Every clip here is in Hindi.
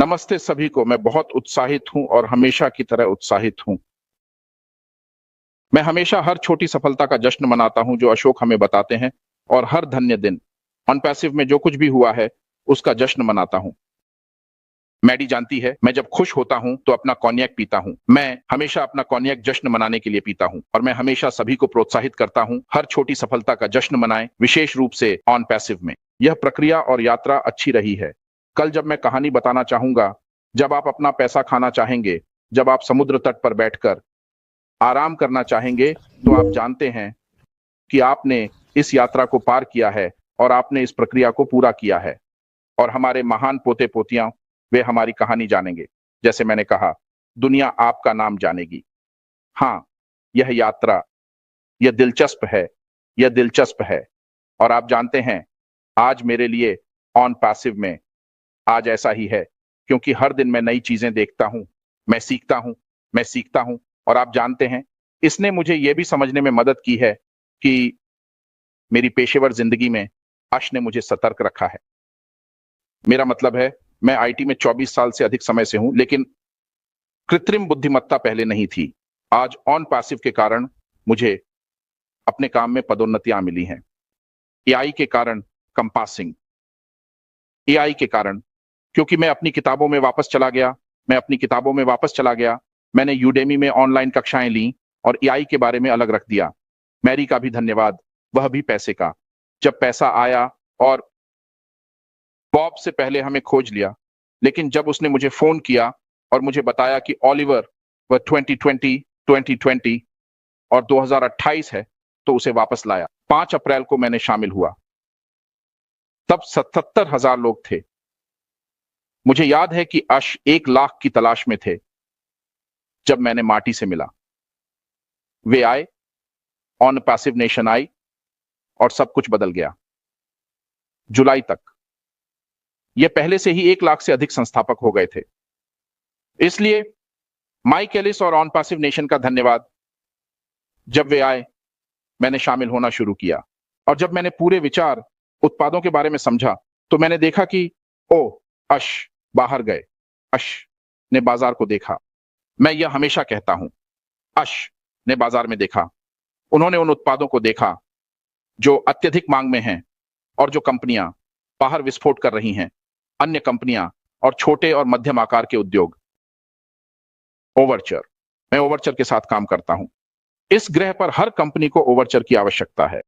नमस्ते सभी को। मैं बहुत उत्साहित हूं और हमेशा की तरह उत्साहित हूं। मैं हमेशा हर छोटी सफलता का जश्न मनाता हूं जो अशोक हमें बताते हैं, और हर धन्य दिन ऑन पैसिव में जो कुछ भी हुआ है उसका जश्न मनाता हूं। मैडी जानती है, मैं जब खुश होता हूं तो अपना कॉन्यैक पीता हूं। मैं हमेशा अपना कॉन्यैक जश्न मनाने के लिए पीता हूं, और मैं हमेशा सभी को प्रोत्साहित करता हूं हर छोटी सफलता का जश्न मनाएं, विशेष रूप से ऑन पैसिव में। यह प्रक्रिया और यात्रा अच्छी रही है। कल जब मैं कहानी बताना चाहूंगा, जब आप अपना पैसा खाना चाहेंगे, जब आप समुद्र तट पर बैठकर आराम करना चाहेंगे, तो आप जानते हैं कि आपने इस यात्रा को पार किया है और आपने इस प्रक्रिया को पूरा किया है। और हमारे महान पोते पोतियां, वे हमारी कहानी जानेंगे। जैसे मैंने कहा, दुनिया आपका नाम जानेगी। हाँ, यह यात्रा, यह दिलचस्प है, यह दिलचस्प है। और आप जानते हैं, आज मेरे लिए ऑन पैसिव में आज ऐसा ही है, क्योंकि हर दिन मैं नई चीजें देखता हूं, मैं सीखता हूं, मैं सीखता हूं। और आप जानते हैं, इसने मुझे यह भी समझने में मदद की है कि मेरी पेशेवर जिंदगी में अश ने मुझे सतर्क रखा है। मेरा मतलब है, मैं आईटी में 24 साल से अधिक समय से हूं, लेकिन कृत्रिम बुद्धिमत्ता पहले नहीं थी। आज ऑन पैसिव के कारण मुझे अपने काम में पदोन्नतियां मिली हैं। एआई के कारण कंपासिंग, एआई के कारण, क्योंकि मैं अपनी किताबों में वापस चला गया, मैंने यूडेमी में ऑनलाइन कक्षाएं ली और एआई के बारे में अलग रख दिया। मैरी का भी धन्यवाद, वह भी पैसे का। जब पैसा आया, और बॉब से पहले हमें खोज लिया, लेकिन जब उसने मुझे फोन किया और मुझे बताया कि ओलिवर वह 2020 और 2028 है, तो उसे वापस लाया। 5 अप्रैल को मैंने शामिल हुआ। तब 77,000 लोग थे। मुझे याद है कि अश 1 लाख की तलाश में थे जब मैंने मार्टी से मिला। वे आए, ऑन पैसिव नेशन आई, और सब कुछ बदल गया। जुलाई तक ये पहले से ही 1 लाख से अधिक संस्थापक हो गए थे। इसलिए माइक एलिस और ऑन पैसिव नेशन का धन्यवाद। जब वे आए, मैंने शामिल होना शुरू किया, और जब मैंने पूरे विचार उत्पादों के बारे में समझा, तो मैंने देखा कि ओ, अश बाहर गए। अश ने बाजार को देखा। मैं यह हमेशा कहता हूं, अश ने बाजार में देखा। उन्होंने उन उत्पादों को देखा जो अत्यधिक मांग में हैं, और जो कंपनियां बाहर विस्फोट कर रही हैं, अन्य कंपनियां और छोटे और मध्यम आकार के उद्योग। ओवरचर, मैं ओवरचर के साथ काम करता हूं। इस ग्रह पर हर कंपनी को ओवरचर की आवश्यकता है,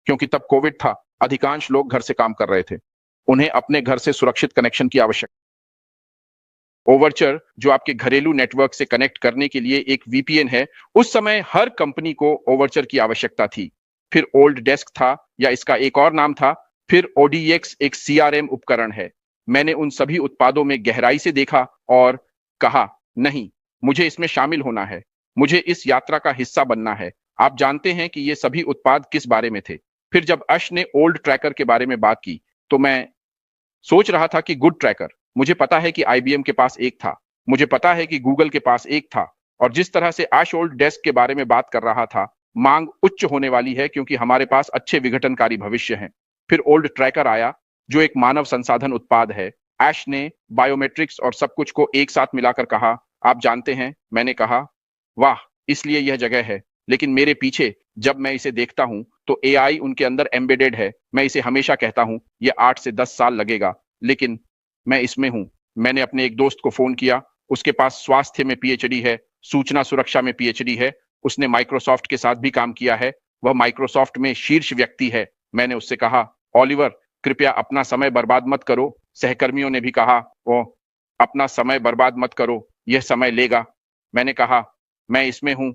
क्योंकि तब कोविड था, अधिकांश लोग घर से काम कर रहे थे, उन्हें अपने घर से सुरक्षित कनेक्शन की आवश्यकता। ओवरचर, जो आपके घरेलू नेटवर्क से कनेक्ट करने के लिए एक वीपीएन है, उस समय हर कंपनी को ओवरचर की आवश्यकता थी। फिर ओल्ड डेस्क था, या इसका एक और नाम था। फिर ओडीएक्स एक सीआरएम उपकरण है। मैंने उन सभी उत्पादों में गहराई से देखा और कहा, नहीं, मुझे इसमें शामिल होना है, मुझे इस यात्रा का हिस्सा बनना है। आप जानते हैं कि ये सभी उत्पाद किस बारे में थे। फिर जब अश ने ओल्ड ट्रैकर के बारे में बात की, तो मैं सोच रहा था कि गुड ट्रैकर, मुझे पता है कि आईबीएम के पास एक था, मुझे पता है कि गूगल के पास एक था, और जिस तरह से अश ओल्ड डेस्क के बारे में बात कर रहा था, मांग उच्च होने वाली है, क्योंकि हमारे पास अच्छे विघटनकारी भविष्य हैं। फिर ओल्ड ट्रैकर आया, जो एक मानव संसाधन उत्पाद है। ऐश ने बायोमेट्रिक्स और सब कुछ को एक साथ मिलाकर कहा, आप जानते हैं, मैंने कहा, वाह, इसलिए यह जगह है। लेकिन मेरे पीछे जब मैं इसे देखता हूं, तो एआई उनके अंदर एम्बेडेड है। मैं इसे हमेशा कहता हूं, यह 8 से 10 साल लगेगा, लेकिन मैं इसमें हूं। मैंने अपने एक दोस्त को फोन किया, उसके पास स्वास्थ्य में पीएचडी है, सूचना सुरक्षा में पीएचडी है, उसने माइक्रोसॉफ्ट के साथ भी काम किया है, वह माइक्रोसॉफ्ट में शीर्ष व्यक्ति है। मैंने उससे कहा, ओलिवर, कृपया अपना समय बर्बाद मत करो। सहकर्मियों ने भी कहा, ओ, अपना समय बर्बाद मत करो, यह समय लेगा। मैंने कहा, मैं इसमें हूं।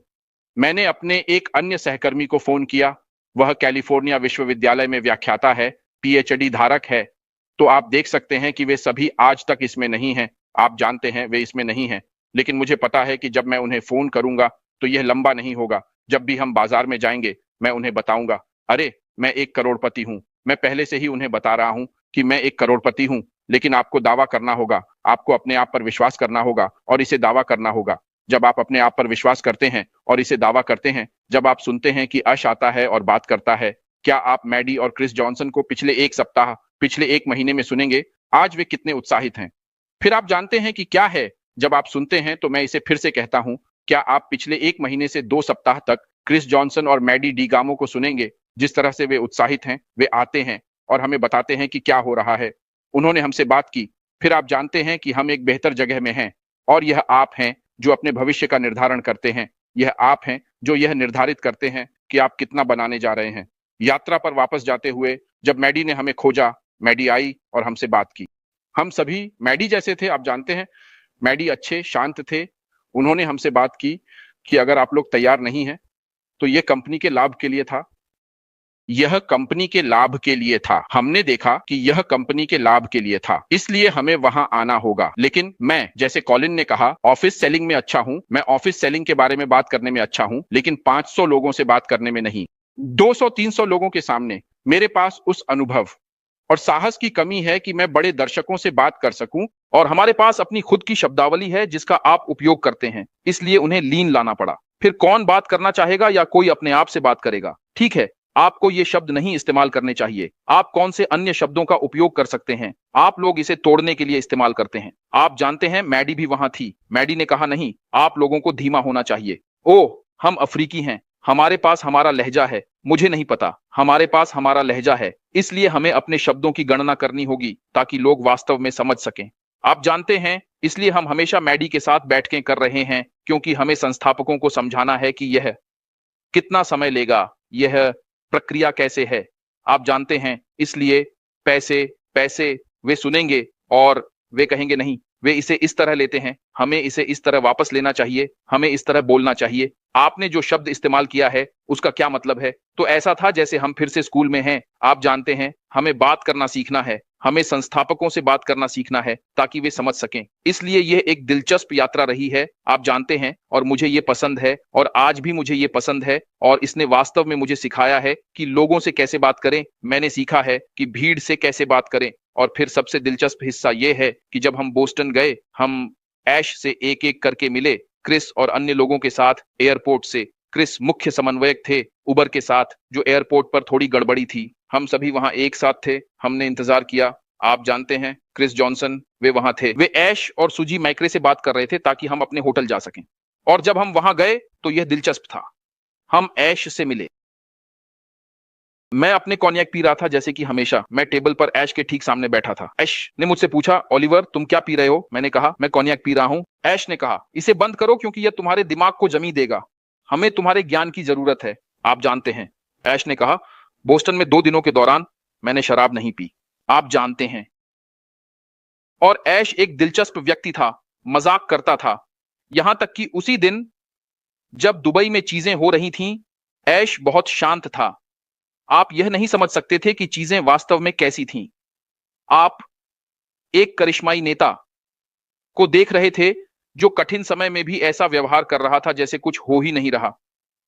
मैंने अपने एक अन्य सहकर्मी को फोन किया, वह कैलिफोर्निया विश्वविद्यालय में व्याख्याता है, पीएचडी धारक है। तो आप देख सकते हैं कि वे सभी आज तक इसमें नहीं हैं। आप जानते हैं, वे इसमें नहीं हैं, लेकिन मुझे पता है कि जब मैं उन्हें फोन करूंगा, तो यह लंबा नहीं होगा। जब भी हम बाजार में जाएंगे, मैं उन्हें बताऊंगा, अरे, मैं एक करोड़पति हूं। मैं पहले से ही उन्हें बता रहा हूं कि मैं एक करोड़पति हूं, लेकिन आपको दावा करना होगा, आपको अपने आप पर विश्वास करना होगा और इसे दावा करना होगा। जब आप अपने आप पर विश्वास करते हैं और इसे दावा करते हैं, जब आप सुनते हैं कि अश आता है और बात करता है, क्या आप मैडी और क्रिस जॉनसन को पिछले 1 सप्ताह, पिछले 1 महीने में सुनेंगे? आज वे कितने उत्साहित हैं। फिर आप जानते हैं कि क्या है, जब आप सुनते हैं तो मैं इसे फिर से कहता हूं, क्या आप पिछले 1 महीने से 2 सप्ताह तक क्रिस जॉनसन और मैडी डीगामो को सुनेंगे? जिस तरह से वे उत्साहित हैं, वे आते हैं और हमें बताते हैं कि क्या हो रहा है। उन्होंने हमसे बात की। फिर आप जानते हैं कि हम एक बेहतर जगह में हैं, और यह आप हैं जो अपने भविष्य का निर्धारण करते हैं। यह आप हैं जो यह निर्धारित करते हैं कि आप कितना बनाने जा रहे हैं। यात्रा पर वापस जाते हुए जब मैडी ने हमें खोजा, मैडी आई और हमसे बात की। हम सभी मैडी जैसे थे, आप जानते हैं। मैडी अच्छे शांत थे। उन्होंने हमसे बात की कि अगर आप लोग तैयार नहीं हैं तो यह कंपनी के लाभ के लिए था। यह कंपनी के लाभ के लिए था। हमने देखा कि यह कंपनी के लाभ के लिए था, इसलिए हमें वहां आना होगा। लेकिन मैं, जैसे कॉलिन ने कहा, ऑफिस सेलिंग में अच्छा हूं। मैं ऑफिस सेलिंग के बारे में बात करने में अच्छा हूं, लेकिन 500 लोगों से बात करने में नहीं। 200-300 लोगों के सामने मेरे पास उस अनुभव और साहस की कमी है कि मैं बड़े दर्शकों से बात कर सकूं, और हमारे पास अपनी खुद की शब्दावली है जिसका आप उपयोग करते हैं, इसलिए उन्हें लीन लाना पड़ा। फिर कौन बात करना चाहेगा या कोई अपने आप से बात करेगा? ठीक है, आपको ये शब्द नहीं इस्तेमाल करने चाहिए। आप कौन से अन्य शब्दों का उपयोग कर सकते हैं? आप लोग इसे तोड़ने के लिए इस्तेमाल करते हैं। आप जानते हैं, मैडी भी वहां थी। मैडी ने कहा, नहीं, आप लोगों को धीमा होना चाहिए। ओह, हम अफ्रीकी हैं, हमारे पास हमारा लहजा है। मुझे नहीं पता, हमारे पास हमारा लहजा है, इसलिए हमें अपने शब्दों की गणना करनी होगी ताकि लोग वास्तव में समझ सकें। आप जानते हैं, इसलिए हम हमेशा मैडी के साथ बैठकें कर रहे हैं, क्योंकि हमें संस्थापकों को समझाना है कि यह कितना समय लेगा, यह प्रक्रिया कैसे है। आप जानते हैं, इसलिए पैसे पैसे वे सुनेंगे और वे कहेंगे, नहीं, वे इसे इस तरह लेते हैं, हमें इसे इस तरह वापस लेना चाहिए, हमें इस तरह बोलना चाहिए। आपने जो शब्द इस्तेमाल किया है उसका क्या मतलब है? तो ऐसा था जैसे हम फिर से स्कूल में हैं। आप जानते हैं, हमें बात करना सीखना है, हमें संस्थापकों से बात करना सीखना है ताकि वे समझ सकें। इसलिए यह एक दिलचस्प यात्रा रही है, आप जानते हैं, और मुझे ये पसंद है, और आज भी मुझे ये पसंद है, और इसने वास्तव में मुझे सिखाया है कि लोगों से कैसे बात करें। मैंने सीखा है कि भीड़ से कैसे बात करें। और फिर सबसे दिलचस्प हिस्सा यह है कि जब हम बोस्टन गए, हम ऐश से एक एक करके मिले, क्रिस और अन्य लोगों के साथ एयरपोर्ट से। क्रिस मुख्य समन्वयक थे उबर के साथ, जो एयरपोर्ट पर थोड़ी गड़बड़ी थी। हम सभी वहां एक साथ थे, हमने इंतजार किया। आप जानते हैं, क्रिस जॉनसन, वे वहां थे। वे ऐश और सुजी मैक्रे से बात कर रहे थे ताकि हम अपने होटल जा सकें। और जब हम वहां गए तो यह दिलचस्प था। हम ऐश से मिले। मैं अपने कॉन्यैक पी रहा था जैसे कि हमेशा। मैं टेबल पर ऐश के ठीक सामने बैठा था। ऐश ने मुझसे पूछा, ओलिवर, तुम क्या पी रहे हो? मैंने कहा, मैं कॉन्यैक पी रहा हूं। ऐश ने कहा, इसे बंद करो क्योंकि यह तुम्हारे दिमाग को जमी देगा। हमें तुम्हारे ज्ञान की जरूरत है। आप जानते हैं, ऐश ने कहा, बोस्टन में 2 दिनों के दौरान मैंने शराब नहीं पी। आप जानते हैं। और ऐश एक दिलचस्प व्यक्ति था, मजाक करता था। यहां तक कि उसी दिन जब दुबई में चीजें हो रही थीं, ऐश बहुत शांत था। आप यह नहीं समझ सकते थे कि चीजें वास्तव में कैसी थीं। आप एक करिश्माई नेता को देख रहे थे जो कठिन समय में भी ऐसा व्यवहार कर रहा था जैसे कुछ हो ही नहीं रहा।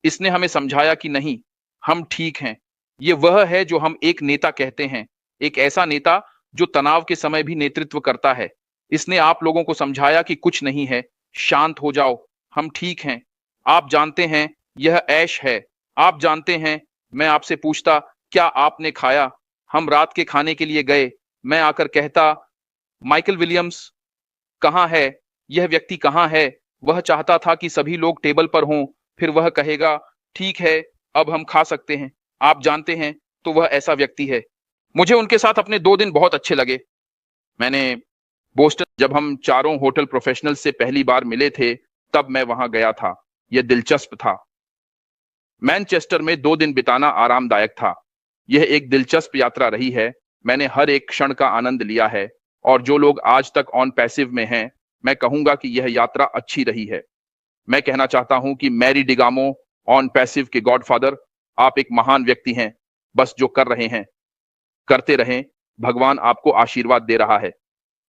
इसने हमें समझाया कि नहीं, हम ठीक हैं। ये वह है जो हम एक नेता कहते हैं, एक ऐसा नेता जो तनाव के समय भी नेतृत्व करता है। इसने आप लोगों को समझाया कि कुछ नहीं है, शांत हो जाओ, हम ठीक हैं। आप जानते हैं, यह ऐश है। आप जानते हैं, मैं आपसे पूछता, क्या आपने खाया? हम रात के खाने के लिए गए। मैं आकर कहता, माइकल विलियम्स कहाँ है? यह व्यक्ति कहाँ है? वह चाहता था कि सभी लोग टेबल पर हों। फिर वह कहेगा, ठीक है, अब हम खा सकते हैं। आप जानते हैं, तो वह ऐसा व्यक्ति है। मुझे उनके साथ अपने 2 दिन बहुत अच्छे लगे। मैंने बोस्टन, जब हम चारों होटल प्रोफेशनल से पहली बार मिले थे, तब मैं वहां गया था। यह दिलचस्प था। मैनचेस्टर में 2 दिन बिताना आरामदायक था। यह एक दिलचस्प यात्रा रही है। मैंने हर एक क्षण का आनंद लिया है, और जो लोग आज तक ऑन पैसिव में हैं, मैं कहूंगा कि यह यात्रा अच्छी रही है। मैं कहना चाहता हूं कि मैरी डिगामो, ऑन पैसिव के गॉडफादर, आप एक महान व्यक्ति हैं। बस जो कर रहे हैं करते रहें। भगवान आपको आशीर्वाद दे रहा है।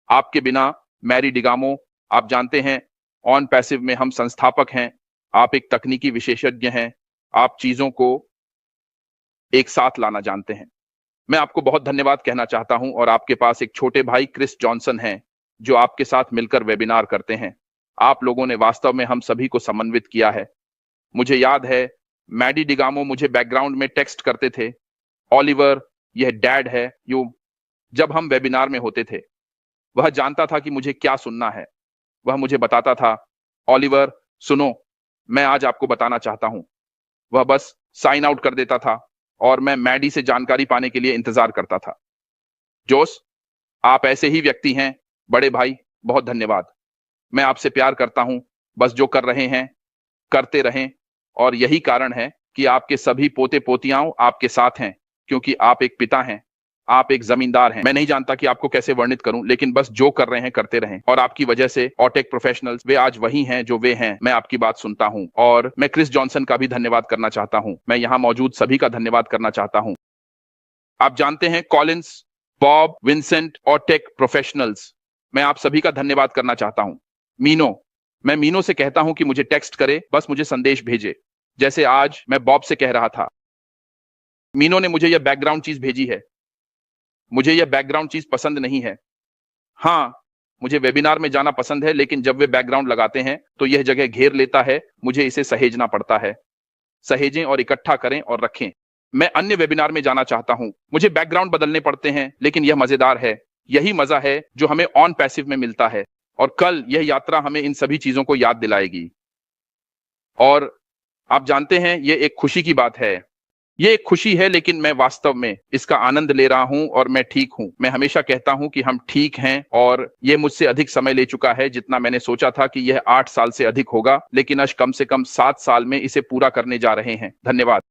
आपके बिना, मैरी डिगामो, आप जानते हैं, ऑन पैसिव में हम संस्थापक हैं। आप एक तकनीकी विशेषज्ञ हैं। आप चीजों को एक साथ लाना जानते हैं। मैं आपको बहुत धन्यवाद कहना चाहता हूं, और आपके पास एक छोटे भाई क्रिस जॉनसन हैं जो आपके साथ मिलकर वेबिनार करते हैं। आप लोगों ने वास्तव में हम सभी को समन्वित किया है। मुझे याद है, मैडी डिगामो मुझे बैकग्राउंड में टेक्स्ट करते थे, ओलिवर, यह डैड है, जब हम वेबिनार में होते थे। वह जानता था कि मुझे क्या सुनना है। वह मुझे बताता था, ऑलिवर सुनो, मैं आज आपको बताना चाहता हूं। वह बस साइन आउट कर देता था और मैं मैडी से जानकारी पाने के लिए इंतजार करता था। जोस, आप ऐसे ही व्यक्ति हैं बड़े भाई, बहुत धन्यवाद। मैं आपसे प्यार करता हूं। बस जो कर रहे हैं करते रहें, और यही कारण है कि आपके सभी पोते पोतियां आपके साथ हैं, क्योंकि आप एक पिता हैं, आप एक जमींदार हैं। मैं नहीं जानता कि आपको कैसे वर्णित करूं, लेकिन बस जो कर रहे हैं करते रहें, और आपकी वजह से ऑटेक प्रोफेशनल्स वे आज वही हैं जो वे हैं। मैं आपकी बात सुनता हूं, और मैं क्रिस जॉनसन का भी धन्यवाद करना चाहता हूं। मैं यहां मौजूद सभी का धन्यवाद करना चाहता हूं। आप जानते हैं कॉलिंस, बॉब, विंसेंट और टेक प्रोफेशनल्स, मैं आप सभी का धन्यवाद करना चाहता हूं। मीनो, मैं मीनो से कहता हूं कि मुझे टेक्स्ट करे, बस मुझे संदेश भेजे, जैसे आज मैं बॉब से कह रहा था। मीनो ने मुझे यह बैकग्राउंड चीज भेजी है। मुझे यह बैकग्राउंड चीज पसंद नहीं है। हाँ, मुझे वेबिनार में जाना पसंद है, लेकिन जब वे बैकग्राउंड लगाते हैं तो यह जगह घेर लेता है, मुझे इसे सहेजना पड़ता है। सहेजें और इकट्ठा करें और रखें। मैं अन्य वेबिनार में जाना चाहता हूं, मुझे बैकग्राउंड बदलने पड़ते हैं, लेकिन यह मजेदार है। यही मजा है जो हमें ऑन पैसिव में मिलता है, और कल यह यात्रा हमें इन सभी चीजों को याद दिलाएगी। और आप जानते हैं, यह एक खुशी की बात है। ये एक खुशी है, लेकिन मैं वास्तव में इसका आनंद ले रहा हूं, और मैं ठीक हूं। मैं हमेशा कहता हूं कि हम ठीक हैं, और ये मुझसे अधिक समय ले चुका है जितना मैंने सोचा था कि यह 8 साल से अधिक होगा, लेकिन आज कम से कम 7 साल में इसे पूरा करने जा रहे हैं। धन्यवाद।